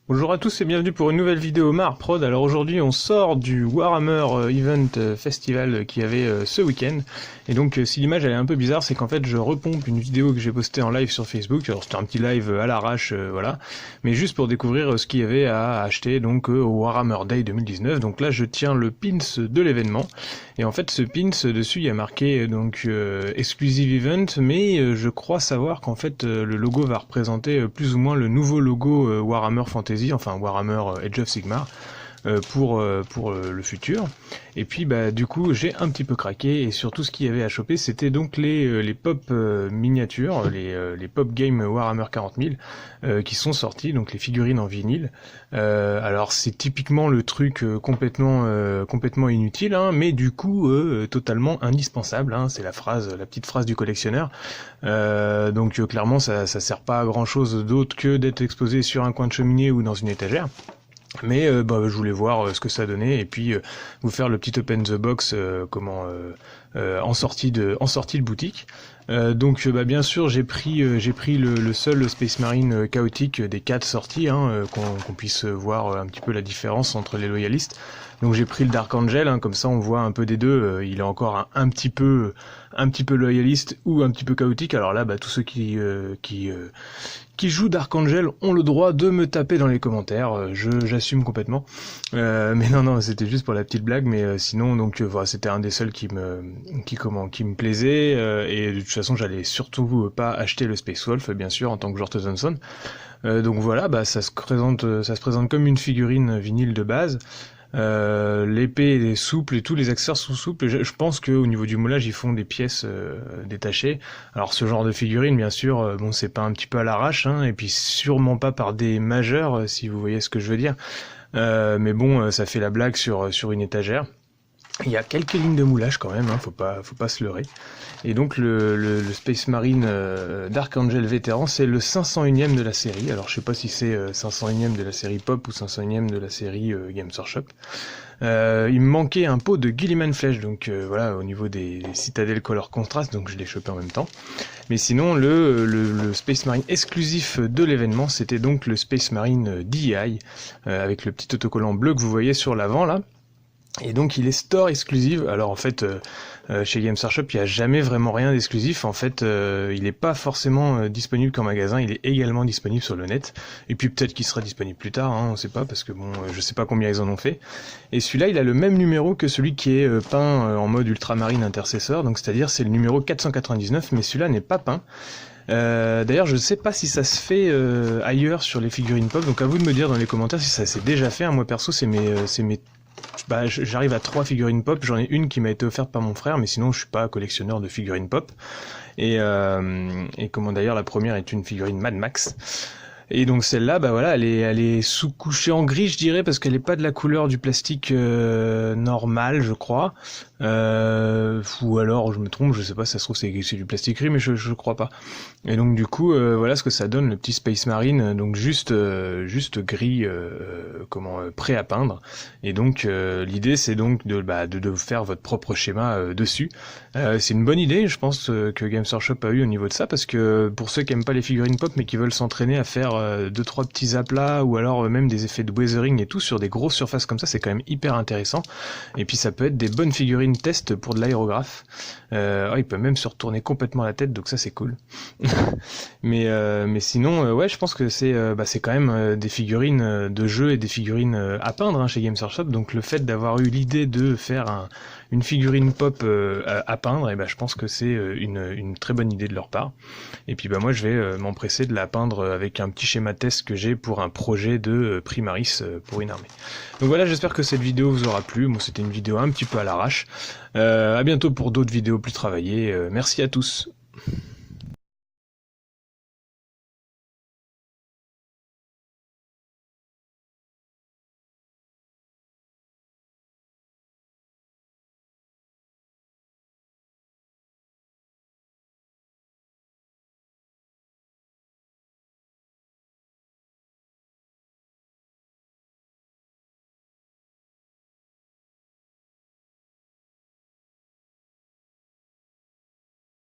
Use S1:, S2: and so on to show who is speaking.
S1: Bonjour à tous et bienvenue pour une nouvelle vidéo Marprod. Alors aujourd'hui on sort du Warhammer Event Festival qui avait ce week-end. Et donc si l'image elle est un peu bizarre, c'est qu'en fait je repompe une vidéo que j'ai postée en live sur Facebook. Alors c'était un petit live à l'arrache, voilà. Mais juste pour découvrir ce qu'il y avait à acheter donc au Warhammer Day 2019. Donc là je tiens le pins de l'événement. Et en fait ce pins dessus il y a marqué donc Exclusive Event. Mais je crois savoir qu'en fait le logo va représenter plus ou moins le nouveau logo Warhammer Fantasy, enfin Warhammer Age of Sigmar, pour le futur. Et puis bah du coup j'ai un petit peu craqué, et surtout ce qu'il y avait à choper c'était donc les pop miniatures, les pop game Warhammer 40 000 qui sont sortis, donc les figurines en vinyle. Alors c'est typiquement le truc complètement inutile, hein, mais du coup totalement indispensable, hein, c'est la petite phrase du collectionneur. Donc clairement ça sert pas à grand chose d'autre que d'être exposé sur un coin de cheminée ou dans une étagère. Mais je voulais voir ce que ça donnait, et puis vous faire le petit open the box en sortie de boutique. Donc bien sûr j'ai pris le seul Space Marine chaotique des 4 sorties, hein, qu'on puisse voir un petit peu la différence entre les loyalistes. Donc j'ai pris le Dark Angel, hein, comme ça on voit un peu des deux. Il est encore un petit peu loyaliste ou un petit peu chaotique. Alors là tous ceux qui jouent Dark Angel ont le droit de me taper dans les commentaires. J'assume complètement. Mais non, c'était juste pour la petite blague. Mais sinon donc voilà, c'était un des seuls qui me plaisait. Et de toute façon j'allais surtout pas acheter le Space Wolf, bien sûr, en tant que joueur Thompson. Donc voilà, ça se présente comme une figurine vinyle de base. L'épée est souple et tous les accessoires sont souples. Je pense qu'au niveau du moulage ils font des pièces détachées. Alors ce genre de figurine bien sûr, c'est pas un petit peu à l'arrache, hein, et puis sûrement pas par des majeurs, si vous voyez ce que je veux dire. Mais bon, ça fait la blague sur une étagère. Il y a quelques lignes de moulage quand même, hein, faut pas se leurrer. Et donc le Space Marine Dark Angel vétéran, c'est le 501ème de la série. Alors je sais pas si c'est 501ème de la série Pop ou 501ème de la série Games Workshop. Il me manquait un pot de Guilliman Flèche, donc voilà, au niveau des citadelles color contrast, donc je l'ai chopé en même temps. Mais sinon le Space Marine exclusif de l'événement, c'était donc le Space Marine DEI, avec le petit autocollant bleu que vous voyez sur l'avant là. Et donc il est store exclusive. Alors en fait chez Games Workshop il n'y a jamais vraiment rien d'exclusif. En fait il n'est pas forcément disponible qu'en magasin, il est également disponible sur le net. Et puis peut-être qu'il sera disponible plus tard, hein, on sait pas, parce que je sais pas combien ils en ont fait. Et celui-là il a le même numéro que celui qui est peint en mode ultramarine intercesseur, donc c'est-à-dire c'est le numéro 499, mais celui-là n'est pas peint. D'ailleurs je ne sais pas si ça se fait ailleurs sur les figurines pop, donc à vous de me dire dans les commentaires si ça s'est déjà fait, hein. Moi perso j'arrive à 3 figurines pop, j'en ai une qui m'a été offerte par mon frère, mais sinon je suis pas collectionneur de figurines pop. Et comment d'ailleurs la première est une figurine Mad Max. Et donc celle-là, voilà, elle est sous-couchée en gris, je dirais, parce qu'elle est pas de la couleur du plastique normal, je crois. Ou alors je me trompe, je sais pas, ça se trouve c'est du plastique gris, mais je crois pas. Et donc du coup, voilà ce que ça donne, le petit Space Marine, donc juste gris, prêt à peindre. Et donc l'idée c'est donc de faire votre propre schéma dessus. C'est une bonne idée, je pense que Games Workshop a eu au niveau de ça, parce que pour ceux qui aiment pas les figurines pop mais qui veulent s'entraîner à faire 2-3 petits aplats, ou alors même des effets de weathering et tout sur des grosses surfaces comme ça, c'est quand même hyper intéressant. Et puis ça peut être des bonnes figurines test pour de l'aérographe. Il peut même se retourner complètement la tête, donc ça c'est cool. mais sinon ouais, je pense que c'est quand même des figurines de jeu et des figurines à peindre, hein, chez Games Workshop. Donc le fait d'avoir eu l'idée de faire une figurine pop à peindre, et je pense que c'est une très bonne idée de leur part. Et puis moi je vais m'empresser de la peindre avec un petit schéma test que j'ai pour un projet de Primaris pour une armée. Donc voilà, j'espère que cette vidéo vous aura plu. Moi c'était une vidéo un petit peu à l'arrache. À bientôt pour d'autres vidéos plus travaillées. Merci à tous.